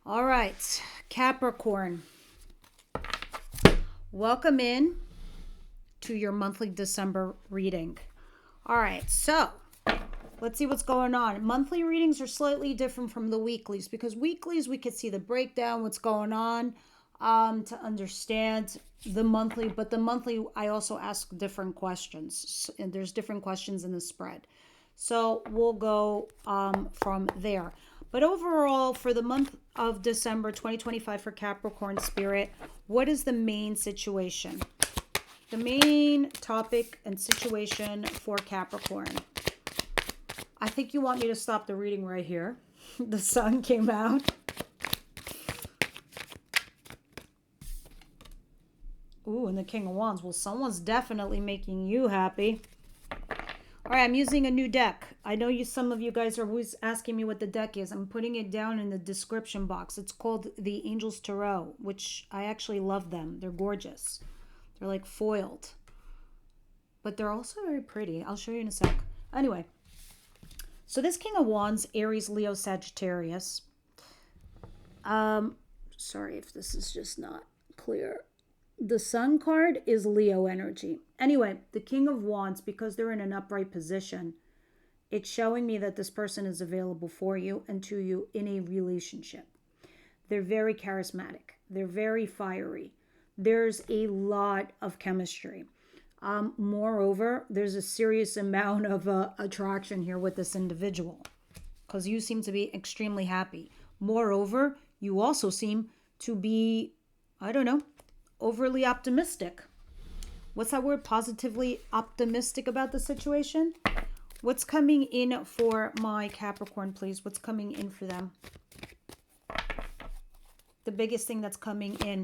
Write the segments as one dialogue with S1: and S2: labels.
S1: All right, Capricorn, welcome in to your monthly December reading. All right, so let's see what's going on. Monthly readings are slightly different from the weeklies because weeklies we could see the breakdown, what's going on, to understand the monthly. But the monthly, I also ask different questions, and there's different questions in the spread. So we'll go from there. But overall, for the month of December 2025 for Capricorn Spirit, what is the main situation? The main topic and situation for Capricorn. I think you want me to stop the reading right here. The sun came out. Ooh, and the King of Wands. Well, someone's definitely making you happy. All right, I'm using a new deck. I know some of you guys are always asking me what the deck is. I'm putting it down in the description box. It's called the Angels Tarot, which I actually love them. They're gorgeous. They're like foiled. But they're also very pretty. I'll show you in a sec. Anyway, so this King of Wands, Aries, Leo, Sagittarius. Sorry if this is just not clear. The Sun card is Leo energy. Anyway, the King of Wands, because they're in an upright position, it's showing me that this person is available for you and to you in a relationship. They're very charismatic. They're very fiery. There's a lot of chemistry. Moreover, there's a serious amount of attraction here with this individual because you seem to be extremely happy. Moreover, you also seem to be, I don't know, overly optimistic. What's that word? Positively optimistic about the situation? What's coming in for my Capricorn, please? What's coming in for them? The biggest thing that's coming in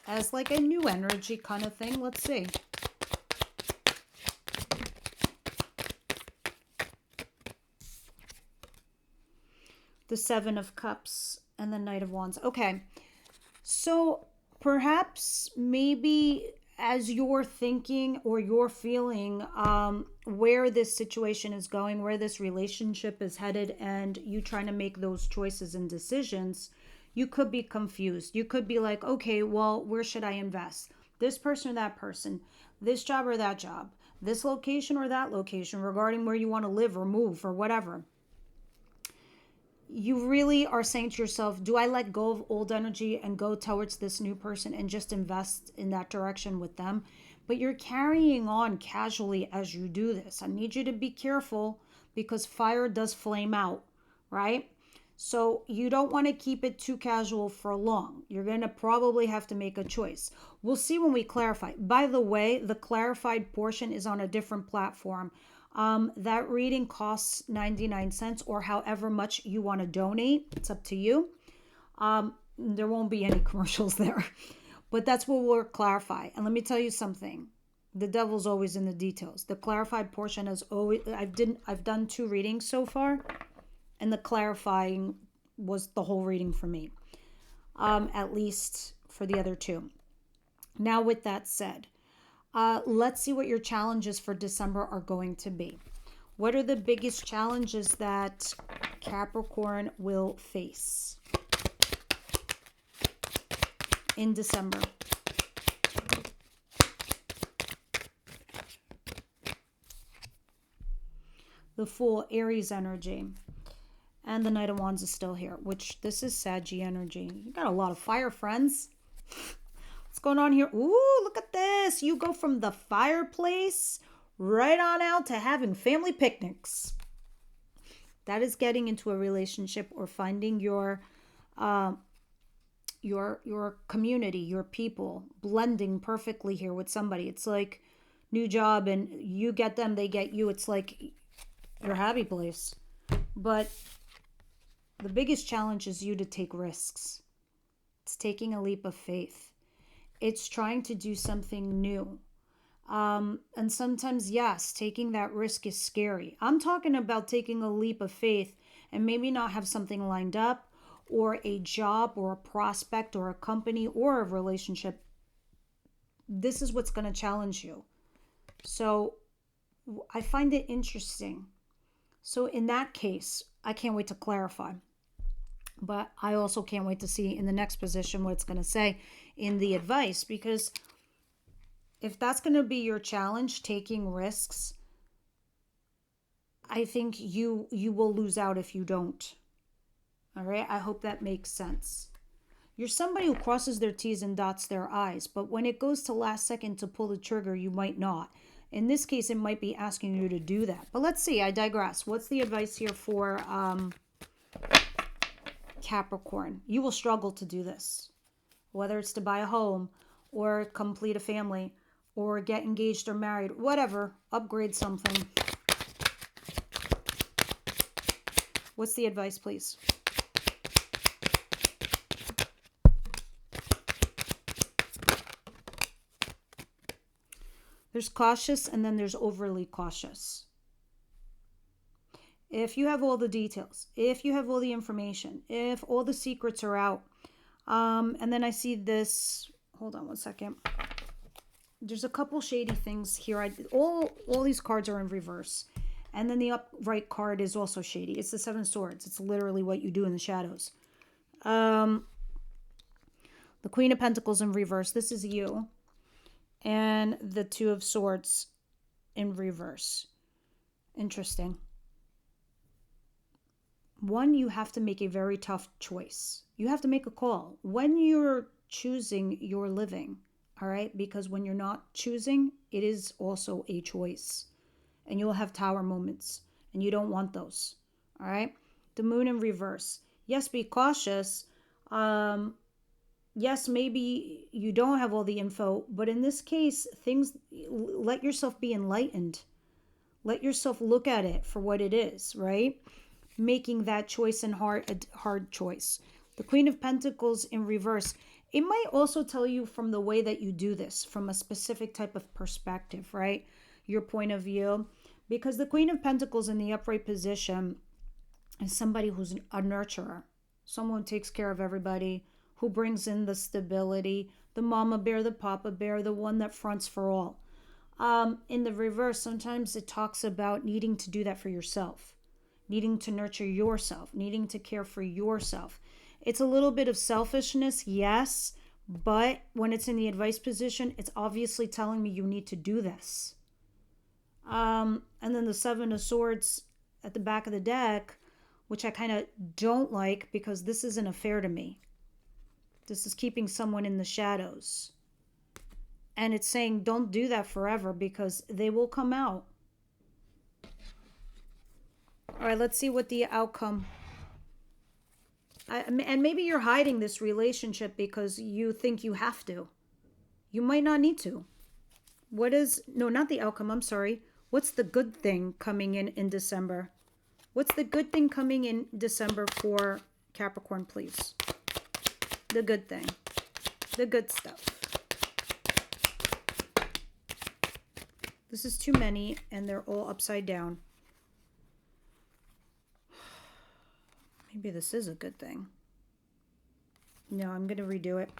S1: as like a new energy kind of thing. Let's see. The Seven of Cups and the Knight of Wands. Okay. So perhaps maybe as you're thinking or you're feeling where this situation is going, where this relationship is headed, and you trying to make those choices and decisions, you could be confused. You could be like, okay, well, where should I invest? This person or that person, this job or that job, this location or that location, regarding where you want to live or move or whatever. You really are saying to yourself, do I let go of old energy and go towards this new person and just invest in that direction with them? But you're carrying on casually as you do this. I need you to be careful because fire does flame out, right? So you don't want to keep it too casual for long. You're going to probably have to make a choice. We'll see when we clarify. By the way, the clarified portion is on a different platform. That reading costs 99 cents or however much you want to donate. It's up to you. There won't be any commercials there, but that's what we'll clarify. And let me tell you something. The devil's always in the details. The clarified portion is always, I've done 2 readings so far, and the clarifying was the whole reading for me. At least for the other 2. Now with that said, let's see what your challenges for December are going to be. What are the biggest challenges that Capricorn will face in December? The Fool, Aries energy. And the Knight of Wands is still here, which this is Saggy energy. You got a lot of fire, friends. What's going on here? Ooh, look at this. You go from the fireplace right on out to having family picnics. That is getting into a relationship or finding your community, your people, blending perfectly here with somebody. It's like new job and you get them, they get you. It's like your happy place. But the biggest challenge is you to take risks. It's taking a leap of faith. It's trying to do something new. And sometimes, yes, taking that risk is scary. I'm talking about taking a leap of faith and maybe not have something lined up or a job or a prospect or a company or a relationship. This is what's going to challenge you. So I find it interesting. So in that case, I can't wait to clarify. But I also can't wait to see in the next position what it's going to say in the advice, because if that's going to be your challenge, taking risks, I think you will lose out if you don't. All right? I hope that makes sense. You're somebody who crosses their T's and dots their I's, but when it goes to last second to pull the trigger, you might not. In this case, it might be asking you to do that. But let's see, I digress. What's the advice here for Capricorn? You will struggle to do this, whether it's to buy a home or complete a family or get engaged or married, whatever, upgrade something. What's the advice, please? There's cautious and then there's overly cautious. If you have all the details, if you have all the information, if all the secrets are out, and then I see this, hold on one second. There's a couple shady things here. All these cards are in reverse. And then the upright card is also shady. It's the Seven of Swords. It's literally what you do in the shadows. The Queen of Pentacles in reverse. This is you. And the Two of Swords in reverse. Interesting. One, you have to make a very tough choice. You have to make a call when you're choosing your living, all right? Because when you're not choosing, it is also a choice. And you'll have tower moments, and you don't want those, all right? The Moon in reverse. Yes, be cautious. Yes, maybe you don't have all the info, but in this case, let yourself be enlightened. Let yourself look at it for what it is, right? Making that choice and hard choice. The Queen of Pentacles in reverse. It might also tell you from the way that you do this, from a specific type of perspective, right? Your point of view. Because the Queen of Pentacles in the upright position is somebody who's a nurturer. Someone who takes care of everybody, who brings in the stability, the mama bear, the papa bear, the one that fronts for all. In the reverse, sometimes it talks about needing to do that for yourself, needing to nurture yourself, needing to care for yourself. It's a little bit of selfishness, yes, but when it's in the advice position, it's obviously telling me you need to do this. And then the Seven of Swords at the back of the deck, which I kind of don't like because this isn't a fair to me. This is keeping someone in the shadows. And it's saying don't do that forever because they will come out. All right, let's see what the outcome. And maybe you're hiding this relationship because you think you have to. You might not need to. No, not the outcome, I'm sorry. What's the good thing coming in December? What's the good thing coming in December for Capricorn, please? The good thing. The good stuff. This is too many, and they're all upside down. Maybe this is a good thing. No, I'm going to redo it.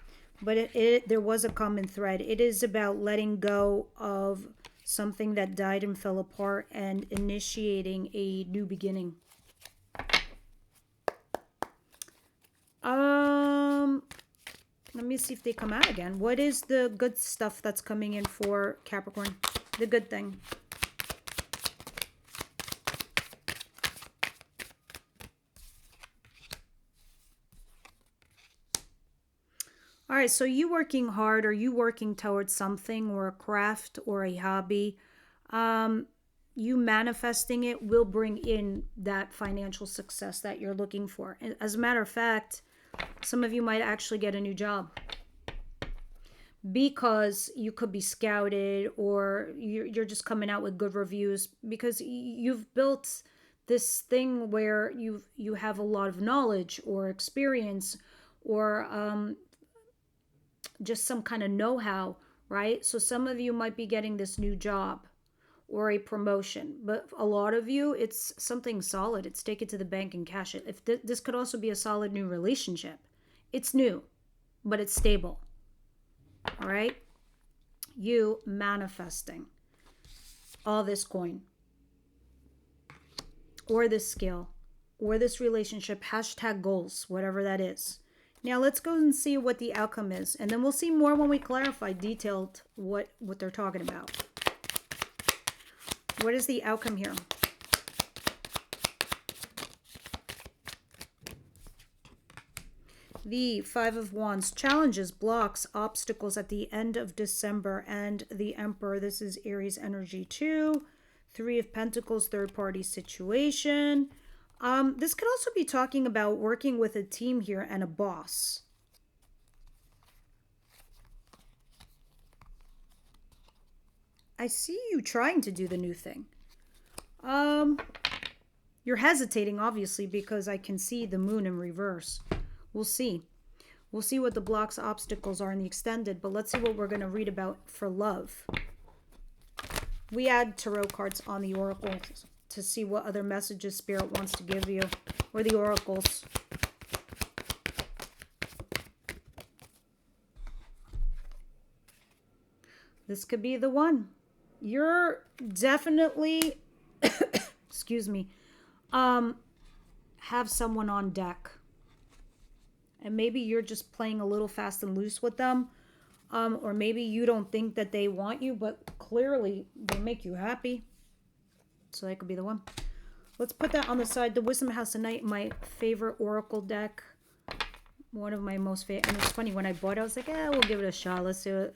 S1: But there was a common thread. It is about letting go of something that died and fell apart and initiating a new beginning. Let me see if they come out again. What is the good stuff that's coming in for Capricorn? The good thing. All right, so you working hard, or you working towards something or a craft or a hobby, you manifesting it will bring in that financial success that you're looking for. As a matter of fact, some of you might actually get a new job because you could be scouted, or you're just coming out with good reviews because you've built this thing where you have a lot of knowledge or experience or just some kind of know-how, right? So some of you might be getting this new job or a promotion, but a lot of you, it's something solid. It's take it to the bank and cash it. If this could also be a solid new relationship. It's new, but it's stable. All right? You manifesting all this coin or this skill or this relationship, hashtag goals, whatever that is. Now let's go and see what the outcome is. And then we'll see more when we clarify detailed what they're talking about. What is the outcome here? The Five of Wands, challenges, blocks, obstacles at the end of December, and the Emperor. This is Aries energy too. Three of Pentacles, third party situation. This could also be talking about working with a team here and a boss. I see you trying to do the new thing. You're hesitating, obviously, because I can see the moon in reverse. We'll see. We'll see what the blocks, obstacles are in the extended, but let's see what we're going to read about for love. We add tarot cards on the oracle to see what other messages Spirit wants to give you, or the oracles. This could be the one. You're definitely, excuse me, have someone on deck. And maybe you're just playing a little fast and loose with them. Or maybe you don't think that they want you, but clearly they make you happy. So that could be the one. Let's put that on the side. The Wisdom House tonight, my favorite oracle deck. One of my most favorite. And it's funny, when I bought it, I was like, we'll give it a shot. Let's do it.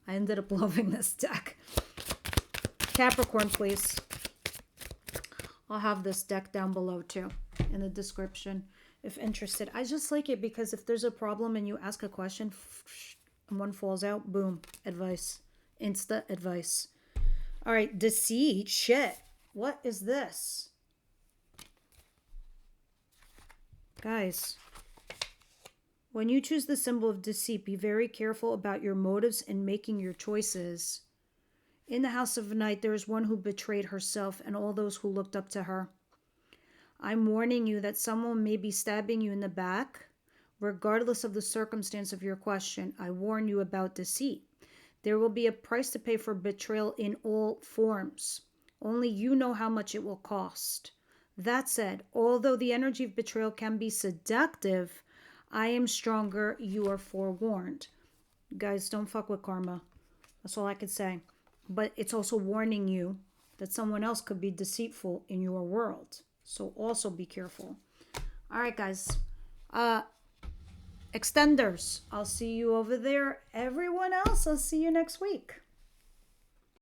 S1: I ended up loving this deck. Capricorn, please. I'll have this deck down below too in the description if interested. I just like it because if there's a problem and you ask a question and one falls out, boom, advice. Insta advice. All right, deceit. Shit. What is this? Guys, when you choose the symbol of deceit, be very careful about your motives in making your choices. In the House of Night, there is one who betrayed herself and all those who looked up to her. I'm warning you that someone may be stabbing you in the back, regardless of the circumstance of your question. I warn you about deceit. There will be a price to pay for betrayal in all forms. Only you know how much it will cost. That said, although the energy of betrayal can be seductive, I am stronger. You are forewarned. Guys, don't fuck with karma. That's all I could say. But it's also warning you that someone else could be deceitful in your world. So also be careful. All right, guys. Extenders, I'll see you over there. Everyone else, I'll see you next week.